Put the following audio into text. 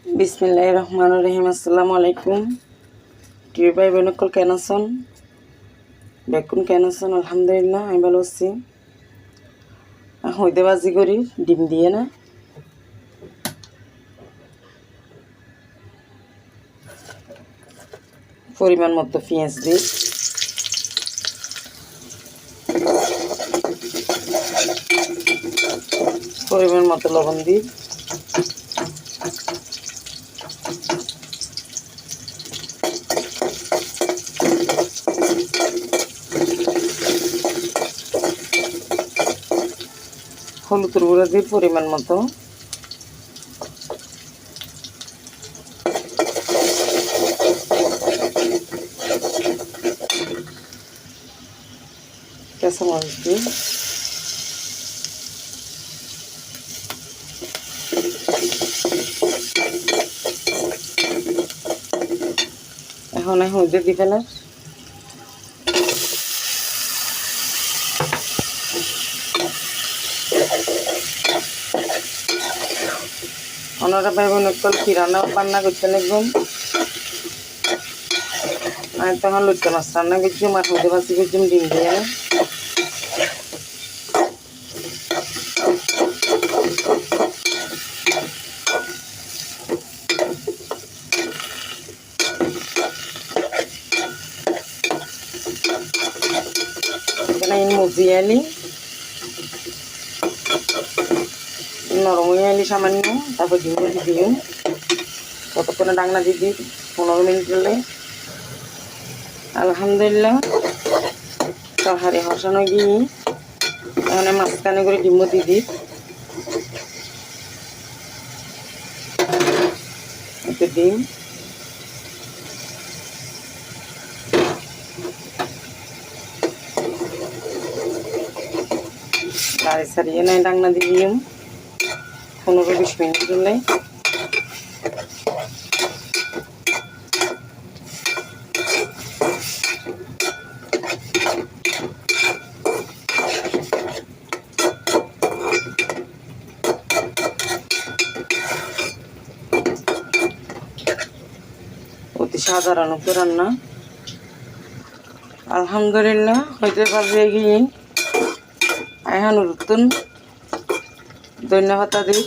বিসমিল্লাহির রহমানির রহিম। আসসালামু আলাইকুম। টিভি ভাই বোনকল কেন আছেন? বেকুন কেন আছেন? আলহামদুলিল্লাহ আমি ভালো আছি। হইতে বাজি করি ডিম দিয়ে না, পরিমাণ মতো পেঁয়াজ দিই, পরিমাণ মতো লবণ দিই, হলুদের গুঁড়া দিই পরিমাণ মতো, কাঁচামরিচ দিই, এখন হলুদে দিই ফেলার, ওনারা ভাই বোন একটু কিরানা রান্না করতে লাগবেন। আমি তখন লুচা মাছ রান্না করছি, মাছ মধ্যে ভাজি করছি ডিম দিয়ে। এখানে মজিয়ালি নরম হয়ে আলি সামান্য, তারপর ডিম দিয়ে কতক্ষণে ডাংনা দিয়ে দিই 15 মিনিট হলে। আলহামদুলিল্লাহ তরকারি হসানো গিয়ে এখানে মাঝখানে করে ডিম দিয়ে দিই, একটু ডিম লাড়ি ছাড়িয়ে নেয়, ডাংনা দিয়ে দিই 15-20 মিনিট হলে। অতি সাধারণ উপর রান্না। আলহামদুলিল্লাহ হইতে পারবে গিয়ে এখন নতুন ধন্যবাদ দিই।